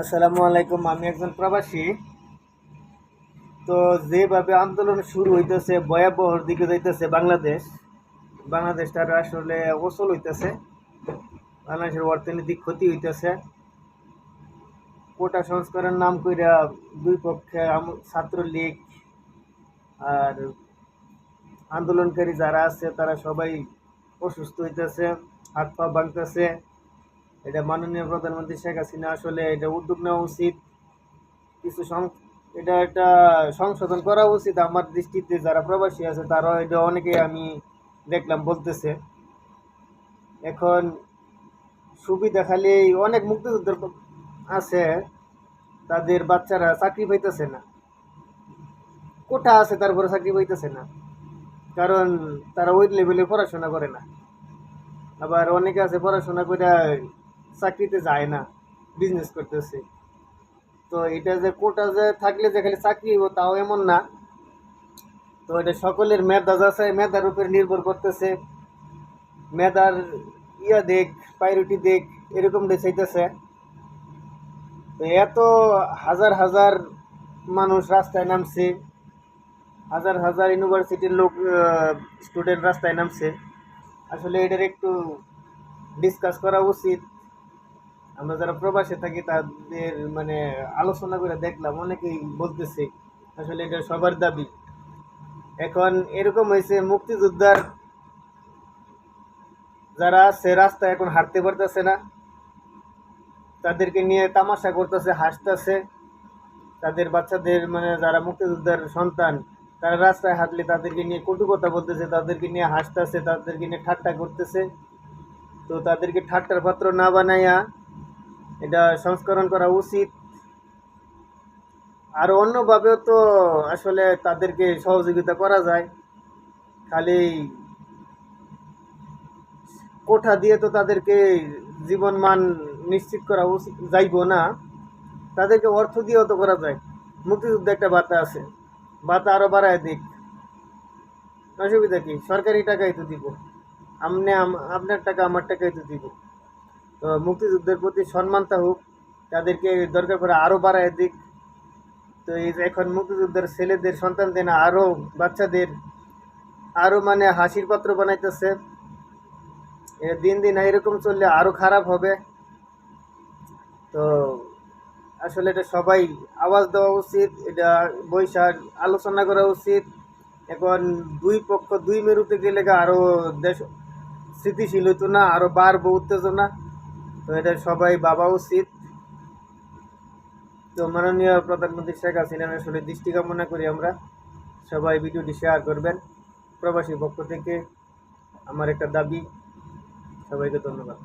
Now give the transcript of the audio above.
আসসালামু আলাইকুম। আমি একজন প্রবাসী। তো যেভাবে আন্দোলন শুরু হইতেছে, ভয়াবহর দিকে যাইতেছে বাংলাদেশটার আসলে অচল হইতেছে। বাংলাদেশের অর্থনৈতিক ক্ষতি হইতেছে। কোটা সংস্কারের নাম কইরা দুই পক্ষে ছাত্রলীগ আর আন্দোলনকারী যারা আছে তারা সবাই অসুস্থ হইতেছে, হাত পা ভাঙতেছে। এটা মাননীয় প্রধানমন্ত্রী শেখ হাসিনা আসলে এটা উদ্যোগ নেওয়া উচিত। কিছু এটা একটা সংশোধন করা উচিত আমার দৃষ্টিতে। যারা প্রবাসী আছে তারা এটা অনেকে আমি দেখলাম বলতেছে। এখন সুবিধা খালি অনেক মুক্তিযোদ্ধা আছে, তাদের বাচ্চারা চাকরি পাইতেছে না। কোটা আছে তারপরে চাকরি পাইতেছে না, কারণ তারা ওই লেভেলে পড়াশোনা করে না। আবার অনেকে আছে পড়াশোনা করে চাকরিতে যায় না, বিজনেস করতেছে। তো এটা যে কোটা যে থাকলে যে খালি চাকরি হইব তাও এমন না। তো এটা সকলের মেধা যাচাই, মেধার উপর নির্ভর করতেছে। মেধার দেখ, প্রায়োরিটি দেখ, এরকম চাইতেছে। তো এত হাজার হাজার মানুষ রাস্তায় নামছে, হাজার হাজার ইউনিভার্সিটির লোক, স্টুডেন্ট রাস্তায় নামছে। আসলে এটার একটু ডিসকাস করা উচিত। আমরা যারা প্রবাসে থাকি তাদের মানে আলোচনা করে দেখলাম, অনেকেই বলতেছে আসলে এটা সবার দাবি। এখন এরকম হয়েছে, মুক্তিযোদ্ধার যারা আছে রাস্তায় এখন হাঁটতে পারতেছে না, তাদেরকে নিয়ে তামাশা করতেছে, হাসতেছে। তাদের বাচ্চাদের মানে যারা মুক্তিযোদ্ধার সন্তান, তারা রাস্তায় হাঁটলে তাদেরকে নিয়ে কটু কথা বলতেছে, তাদেরকে নিয়ে হাসতেছে, তাদেরকে নিয়ে ঠাট্টা করতেছে। তো তাদেরকে ঠাট্টার পাত্র না বানাইয়া এটা সংস্করণ করা উচিত। আর অন্যভাবেও তো আসলে তাদেরকে সহযোগিতা করা যায়। খালি কোঠা দিয়ে তো তাদেরকে জীবন মান নিশ্চিত করা উচিত যাইব না, তাদেরকে অর্থ দিয়েও তো করা যায়। মুক্তিযুদ্ধে একটা ভাতা আছে, ভাতা আরো বাড়ায় দিক, অসুবিধা কি? সরকারি টাকাই তো দিব, আপনি আপনার টাকা আমার টাকাই তো দিব। তো মুক্তিযুদ্ধের প্রতি সম্মান থাকুক, তাদেরকে দরকার করে আরো বাড়ায় দিক। তো এই যে এখন মুক্তিযুদ্ধের ছেলেদের সন্তানদের না, আরো বাচ্চাদের আরো মানে হাসির পাত্র বানাইতেছে। দিন দিন এরকম চললে আরো খারাপ হবে। তো আসলে এটা সবাই আওয়াজ দেওয়া উচিত, এটা বৈশাখ আলোচনা করা উচিত। এখন দুই পক্ষ দুই মেরুতে গেলে আরো দেশ স্থিতিশীল হইতো না, আরো বাড়বো উত্তেজনা। তো এটা সবাই ভাবা উচিত। তো মাননীয় প্রধানমন্ত্রী শেখ হাসিনার আসলে দৃষ্টি কামনা করি আমরা। সবাই ভিডিওটি শেয়ার করবেন। প্রবাসী পক্ষ থেকে আমার একটা দাবি। সবাইকে ধন্যবাদ।